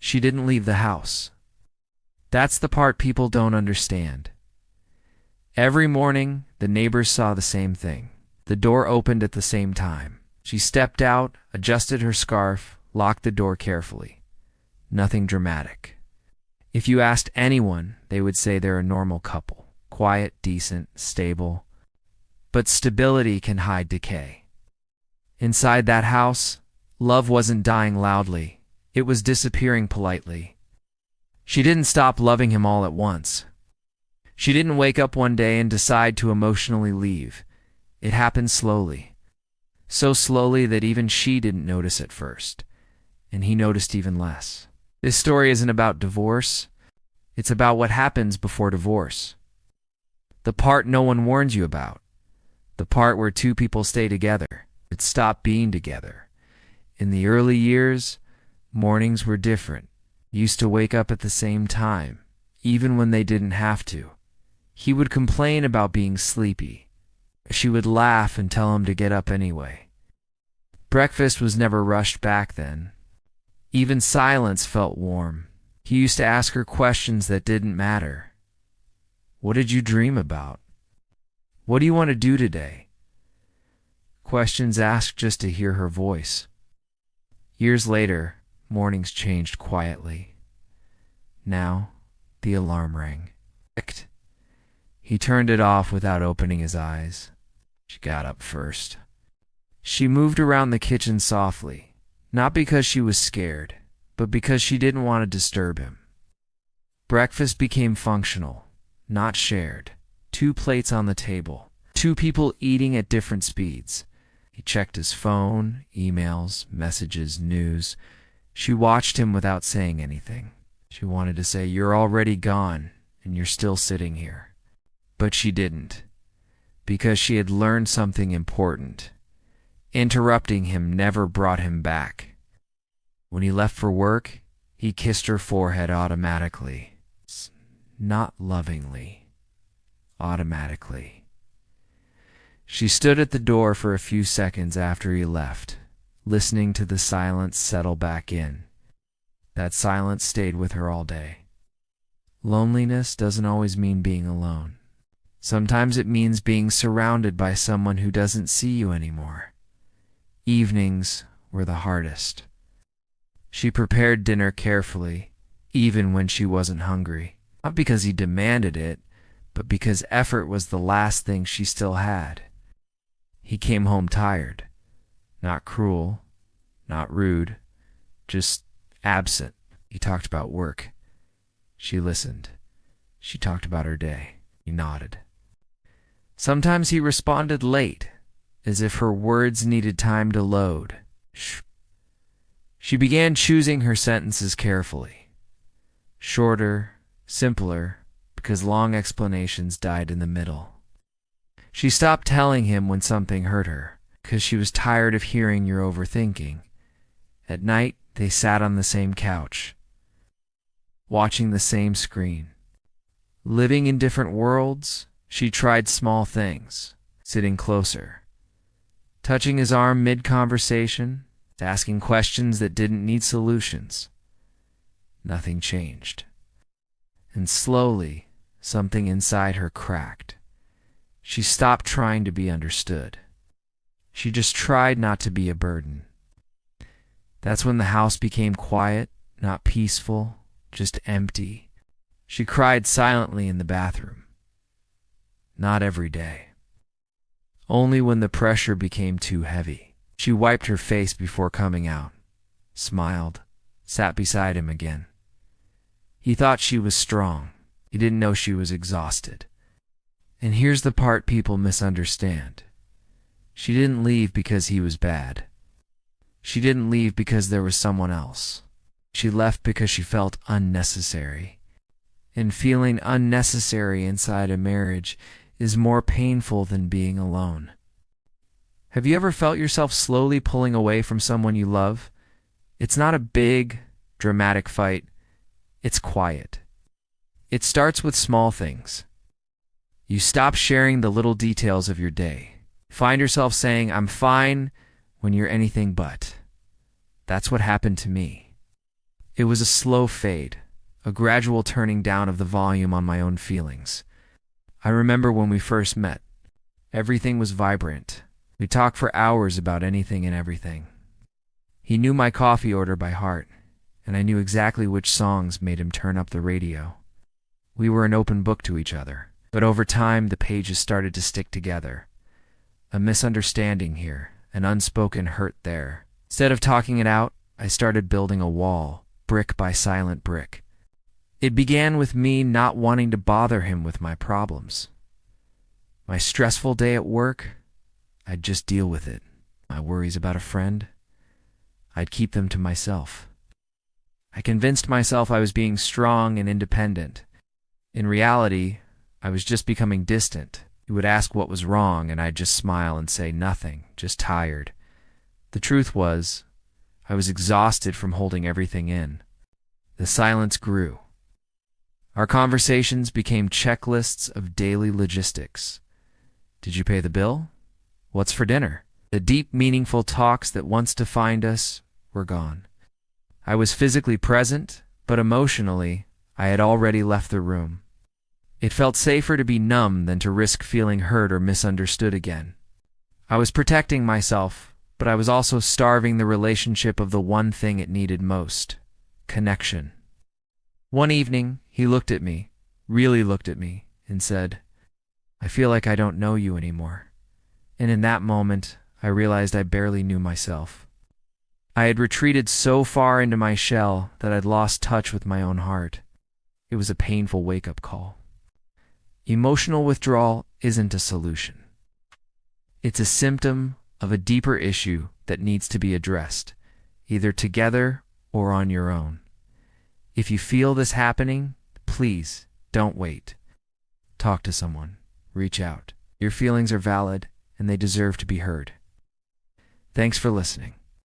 She didn't leave the house. That's the part people don't understand. Every morning, the neighbors saw the same thing. The door opened at the same time. She stepped out, adjusted her scarf, locked the door carefully. Nothing dramatic. If you asked anyone, they would say they're a normal couple. Quiet, decent, stable. But stability can hide decay. Inside that house, love wasn't dying loudly. It was disappearing politely. She didn't stop loving him all at once. She didn't wake up one day and decide to emotionally leave. It happened slowly. So slowly that even she didn't notice at first. And he noticed even less. This story isn't about divorce. It's about what happens before divorce. The part no one warns you about. The part where two people stay together, but stop being together. In the early years, mornings were different. Used to wake up at the same time, even when they didn't have to. He would complain about being sleepy. She would laugh and tell him to get up anyway. Breakfast was never rushed back then. Even silence felt warm. He used to ask her questions that didn't matter. What did you dream about? What do you want to do today? Questions asked just to hear her voice. Years later, mornings changed quietly. Now, the alarm rang. He turned it off without opening his eyes. She got up first. She moved around the kitchen softly, not because she was scared, but because she didn't want to disturb him. Breakfast became functional, not shared. 2 plates on the table, 2 people eating at different speeds. He checked his phone, emails, messages, news. She watched him without saying anything. She wanted to say, "You're already gone, and you're still sitting here." But she didn't, because she had learned something important. Interrupting him never brought him back. When he left for work, he kissed her forehead automatically. Not lovingly. Automatically. She stood at the door for a few seconds after he left, listening to the silence settle back in. That silence stayed with her all day. Loneliness doesn't always mean being alone. Sometimes it means being surrounded by someone who doesn't see you anymore. Evenings were the hardest. She prepared dinner carefully, even when she wasn't hungry. Not because he demanded it, but because effort was the last thing she still had. He came home tired. Not cruel, not rude, just absent. He talked about work. She listened. She talked about her day. He nodded. Sometimes he responded late, as if her words needed time to load. Shh. She began choosing her sentences carefully. Shorter, simpler, because long explanations died in the middle. She stopped telling him when something hurt her, because she was tired of hearing you're overthinking. At night, they sat on the same couch, watching the same screen. Living in different worlds, she tried small things, sitting closer, touching his arm mid-conversation, asking questions that didn't need solutions. Nothing changed. And slowly, something inside her cracked. She stopped trying to be understood. She just tried not to be a burden. That's when the house became quiet, not peaceful, just empty. She cried silently in the bathroom. Not every day. Only when the pressure became too heavy. She wiped her face before coming out, smiled, sat beside him again. He thought she was strong. He didn't know she was exhausted. And here's the part people misunderstand. She didn't leave because he was bad. She didn't leave because there was someone else. She left because she felt unnecessary. And feeling unnecessary inside a marriage is more painful than being alone. Have you ever felt yourself slowly pulling away from someone you love? It's not a big, dramatic fight. It's quiet. It starts with small things. You stop sharing the little details of your day. Find yourself saying, "I'm fine," when you're anything but. That's what happened to me. It was a slow fade, a gradual turning down of the volume on my own feelings. I remember when we first met. Everything was vibrant. We talked for hours about anything and everything. He knew my coffee order by heart, and I knew exactly which songs made him turn up the radio. We were an open book to each other, but over time the pages started to stick together. A misunderstanding here, an unspoken hurt there. Instead of talking it out, I started building a wall, brick by silent brick. It began with me not wanting to bother him with my problems. My stressful day at work, I'd just deal with it. My worries about a friend, I'd keep them to myself. I convinced myself I was being strong and independent. In reality, I was just becoming distant. He would ask what was wrong, and I'd just smile and say nothing, just tired. The truth was, I was exhausted from holding everything in. The silence grew. Our conversations became checklists of daily logistics. Did you pay the bill? What's for dinner? The deep, meaningful talks that once defined us were gone. I was physically present, but emotionally, I had already left the room. It felt safer to be numb than to risk feeling hurt or misunderstood again. I was protecting myself, but I was also starving the relationship of the one thing it needed most: connection. One evening, he looked at me, really looked at me, and said, "I feel like I don't know you anymore." And in that moment, I realized I barely knew myself. I had retreated so far into my shell that I'd lost touch with my own heart. It was a painful wake-up call. Emotional withdrawal isn't a solution. It's a symptom of a deeper issue that needs to be addressed, either together or on your own. If you feel this happening, please don't wait. Talk to someone. Reach out. Your feelings are valid, and they deserve to be heard. Thanks for listening.